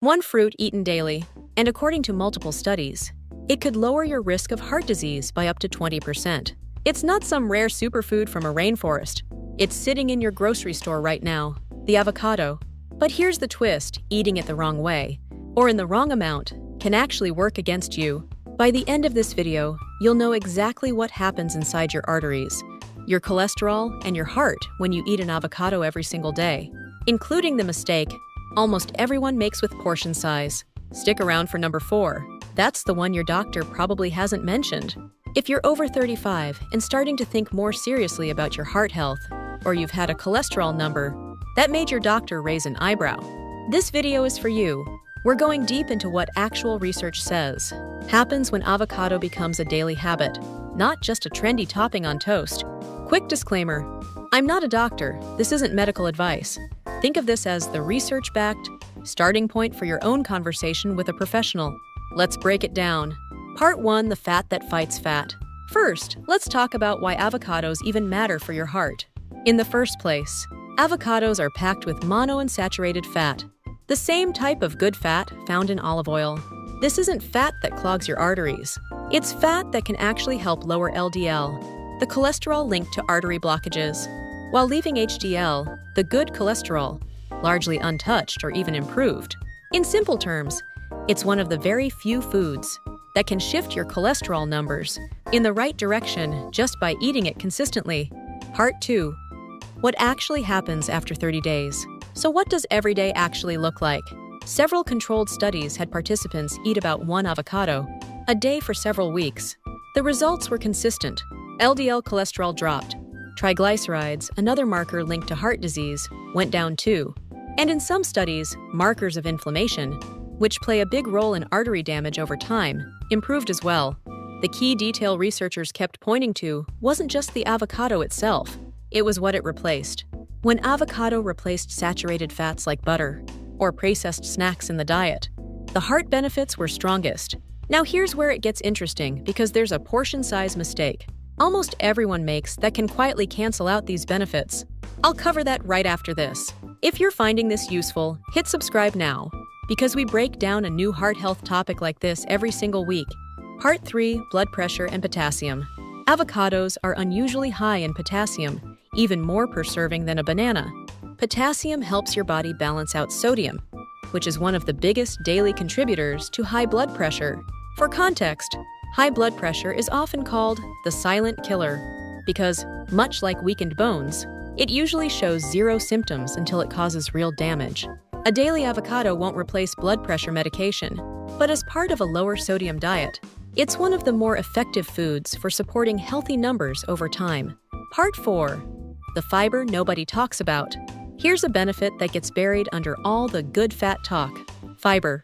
One fruit eaten daily, and according to multiple studies, it could lower your risk of heart disease by up to 20%. It's not some rare superfood from a rainforest. It's sitting in your grocery store right now, the avocado. But here's the twist: eating it the wrong way, or in the wrong amount, can actually work against you. By the end of this video, you'll know exactly what happens inside your arteries, your cholesterol, and your heart when you eat an avocado every single day, including the mistake almost everyone makes with portion size. Stick around for number 4. That's the one your doctor probably hasn't mentioned. If you're over 35 and starting to think more seriously about your heart health, or you've had a cholesterol number that made your doctor raise an eyebrow, this video is for you. We're going deep into what actual research says happens when avocado becomes a daily habit, not just a trendy topping on toast. Quick disclaimer: I'm not a doctor. This isn't medical advice. Think of this as the research-backed starting point for your own conversation with a professional. Let's break it down. Part 1: the fat that fights fat. First, let's talk about why avocados even matter for your heart. In the first place, avocados are packed with monounsaturated fat, the same type of good fat found in olive oil. This isn't fat that clogs your arteries. It's fat that can actually help lower LDL, the cholesterol linked to artery blockages, while leaving HDL, the good cholesterol, largely untouched or even improved. In simple terms, it's one of the very few foods that can shift your cholesterol numbers in the right direction just by eating it consistently. Part 2: what actually happens after 30 days. So what does every day actually look like? Several controlled studies had participants eat about one avocado a day for several weeks. The results were consistent. LDL cholesterol dropped. Triglycerides, another marker linked to heart disease, went down too. And in some studies, markers of inflammation, which play a big role in artery damage over time, improved as well. The key detail researchers kept pointing to wasn't just the avocado itself, it was what it replaced. When avocado replaced saturated fats like butter or processed snacks in the diet, the heart benefits were strongest. Now here's where it gets interesting, because there's a portion size mistake almost everyone makes that can quietly cancel out these benefits. I'll cover that right after this. If you're finding this useful, hit subscribe now, because we break down a new heart health topic like this every single week. Part 3: blood pressure and potassium. Avocados are unusually high in potassium, even more per serving than a banana. Potassium helps your body balance out sodium, which is one of the biggest daily contributors to high blood pressure. For context, high blood pressure is often called the silent killer because, much like weakened bones, it usually shows zero symptoms until it causes real damage. A daily avocado won't replace blood pressure medication, but as part of a lower sodium diet, it's one of the more effective foods for supporting healthy numbers over time. Part 4: the fiber nobody talks about. Here's a benefit that gets buried under all the good fat talk: fiber.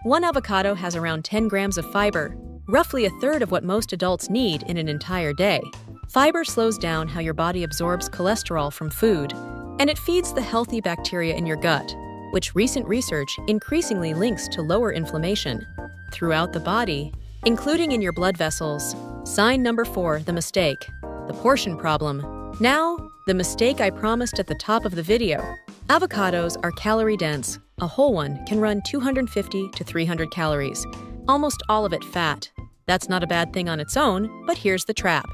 One avocado has around 10 grams of fiber, roughly a third of what most adults need in an entire day. Fiber slows down how your body absorbs cholesterol from food, and it feeds the healthy bacteria in your gut, which recent research increasingly links to lower inflammation throughout the body, including in your blood vessels. Sign number 4: the mistake, the portion problem. Now, the mistake I promised at the top of the video. Avocados are calorie-dense. A whole one can run 250 to 300 calories, almost all of it fat. That's not a bad thing on its own, but here's the trap.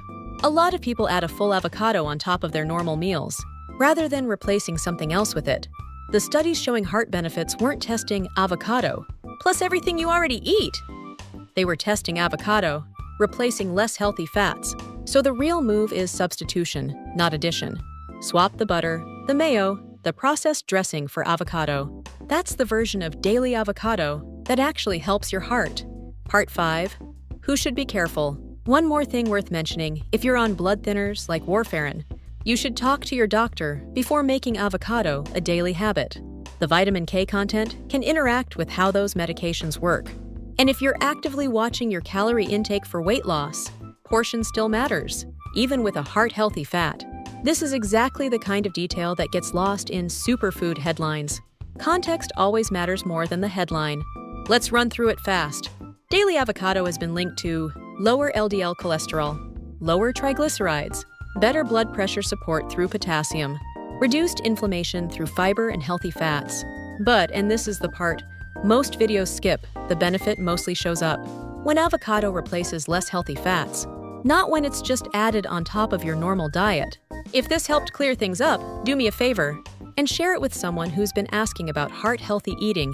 A lot of people add a full avocado on top of their normal meals, rather than replacing something else with it. The studies showing heart benefits weren't testing avocado, plus everything you already eat. They were testing avocado, replacing less healthy fats. So the real move is substitution, not addition. Swap the butter, the mayo, the processed dressing for avocado. That's the version of daily avocado that actually helps your heart. Part 5: who should be careful. One more thing worth mentioning: if you're on blood thinners like warfarin, you should talk to your doctor before making avocado a daily habit. The vitamin K content can interact with how those medications work. And if you're actively watching your calorie intake for weight loss, portion still matters, even with a heart-healthy fat. This is exactly the kind of detail that gets lost in superfood headlines. Context always matters more than the headline. Let's run through it fast. Daily avocado has been linked to lower LDL cholesterol, lower triglycerides, better blood pressure support through potassium, reduced inflammation through fiber and healthy fats. But, and this is the part Most videos skip, the benefit mostly shows up when avocado replaces less healthy fats, not when it's just added on top of your normal diet. If this helped clear things up, do me a favor and share it with someone who's been asking about heart-healthy eating.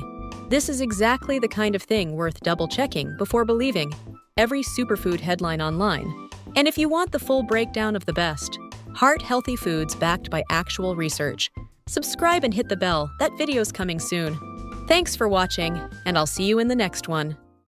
This is exactly the kind of thing worth double-checking before believing every superfood headline online. And if you want the full breakdown of the best heart-healthy foods backed by actual research, subscribe and hit the bell. That video's coming soon. Thanks for watching, and I'll see you in the next one.